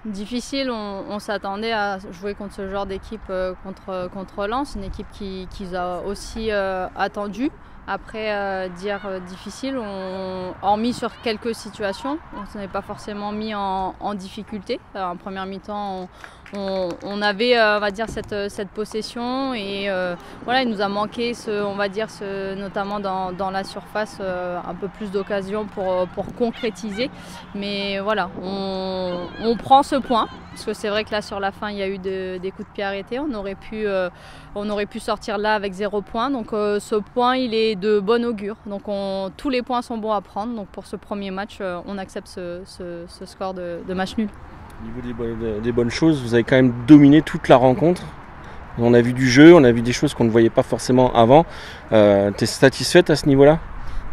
Difficile, on s'attendait à jouer contre ce genre d'équipe, contre Lens, une équipe qui a aussi attendu. Après, difficile, hormis sur quelques situations, on ne s'est pas forcément mis en difficulté. En première mi-temps, on avait on va dire cette possession et voilà, il nous a manqué notamment dans la surface un peu plus d'occasions pour concrétiser. Mais voilà, on prend ce point. Parce que c'est vrai que là sur la fin il y a eu des coups de pied arrêtés, on aurait pu sortir là avec 0 point, donc ce point il est de bon augure, donc tous les points sont bons à prendre, donc pour ce premier match on accepte ce score de match nul. Au niveau des bonnes choses, vous avez quand même dominé toute la rencontre, on a vu du jeu, on a vu des choses qu'on ne voyait pas forcément avant. T'es satisfaite à ce niveau-là ?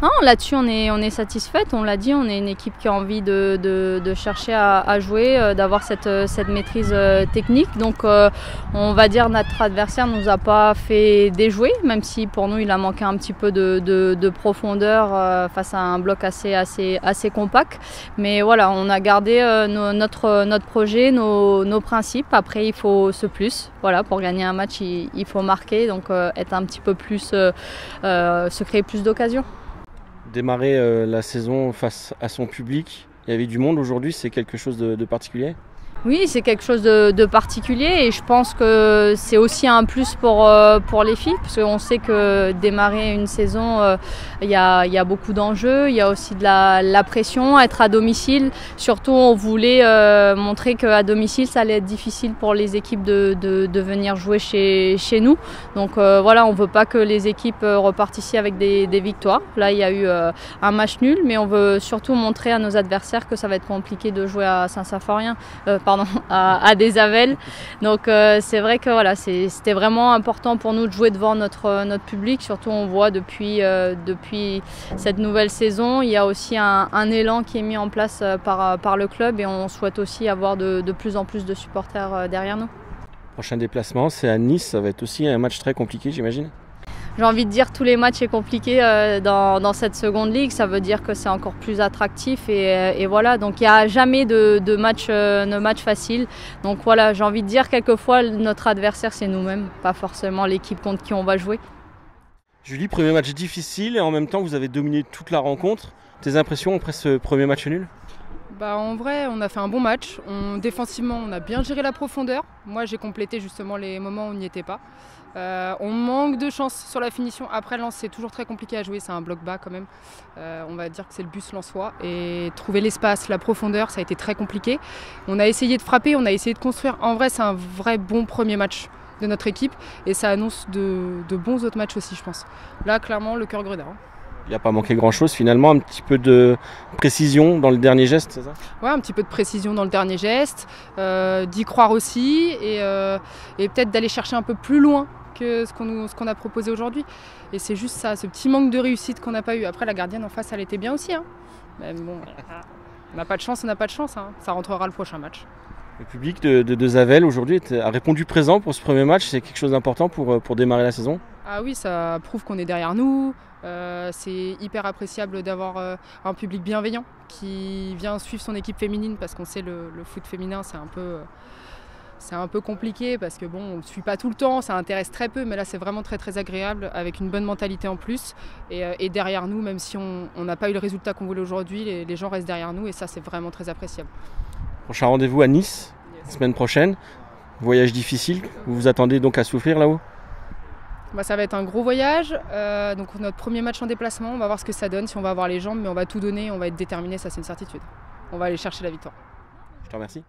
Non, là-dessus on est satisfaite, on l'a dit, on est une équipe qui a envie de chercher à jouer, d'avoir cette maîtrise technique. Donc on va dire notre adversaire ne nous a pas fait déjouer, même si pour nous il a manqué un petit peu de profondeur face à un bloc assez compact. Mais voilà, on a gardé notre projet, nos principes. Après il faut ce plus. Voilà, pour gagner un match il faut marquer, donc être un petit peu plus, se créer plus d'occasions. Démarrer la saison face à son public, il y avait du monde aujourd'hui, c'est quelque chose de particulier ? Oui, c'est quelque chose de particulier et je pense que c'est aussi un plus pour les filles parce qu'on sait que démarrer une saison, il y a beaucoup d'enjeux, il y a aussi de la pression, être à domicile. Surtout, on voulait montrer qu'à domicile, ça allait être difficile pour les équipes de venir jouer chez nous. Donc voilà, on ne veut pas que les équipes repartent ici avec des victoires. Là, il y a eu un match nul, mais on veut surtout montrer à nos adversaires que ça va être compliqué de jouer à Saint-Symphorien. À des Avelles. Donc c'est vrai que voilà, c'était vraiment important pour nous de jouer devant notre public. Surtout on voit depuis cette nouvelle saison, il y a aussi un élan qui est mis en place par le club et on souhaite aussi avoir de plus en plus de supporters derrière nous. Prochain déplacement, c'est à Nice, ça va être aussi un match très compliqué j'imagine. J'ai envie de dire tous les matchs est compliqué dans cette seconde ligue, ça veut dire que c'est encore plus attractif et voilà, donc il n'y a jamais de match facile. Donc voilà, j'ai envie de dire quelquefois notre adversaire c'est nous-mêmes, pas forcément l'équipe contre qui on va jouer. Julie, premier match difficile et en même temps vous avez dominé toute la rencontre. Tes impressions après ce premier match nul ? En vrai, on a fait un bon match. Défensivement, on a bien géré la profondeur. Moi, j'ai complété justement les moments où on n'y était pas. On manque de chance sur la finition. Après, Lens, c'est toujours très compliqué à jouer. C'est un bloc bas quand même. On va dire que c'est le bus lensois. Et trouver l'espace, la profondeur, ça a été très compliqué. On a essayé de frapper, on a essayé de construire. En vrai, c'est un vrai bon premier match de notre équipe. Et ça annonce de bons autres matchs aussi, je pense. Là, clairement, le cœur gredin. Il n'y a pas manqué grand-chose finalement, un petit peu de précision dans le dernier geste, c'est ça ? Ouais, un petit peu de précision dans le dernier geste, d'y croire aussi et peut-être d'aller chercher un peu plus loin que ce qu'on a proposé aujourd'hui. Et c'est juste ça, ce petit manque de réussite qu'on n'a pas eu. Après, la gardienne en face, elle était bien aussi. Mais bon, on n'a pas de chance, Ça rentrera le prochain match. Le public de Zavel aujourd'hui a répondu présent pour ce premier match, c'est quelque chose d'important pour démarrer la saison ? Ah oui, ça prouve qu'on est derrière nous. C'est hyper appréciable d'avoir un public bienveillant qui vient suivre son équipe féminine parce qu'on sait le foot féminin c'est un peu compliqué parce que bon, on ne suit pas tout le temps, ça intéresse très peu, mais là c'est vraiment très très agréable avec une bonne mentalité en plus et derrière nous, même si on n'a pas eu le résultat qu'on voulait aujourd'hui, les gens restent derrière nous et ça c'est vraiment très appréciable. Prochain rendez-vous à Nice, la semaine prochaine, voyage difficile, vous vous attendez donc à souffrir là-haut ? Ça va être un gros voyage, donc notre premier match en déplacement, on va voir ce que ça donne, si on va avoir les jambes, mais on va tout donner, on va être déterminé, ça c'est une certitude. On va aller chercher la victoire. Je te remercie.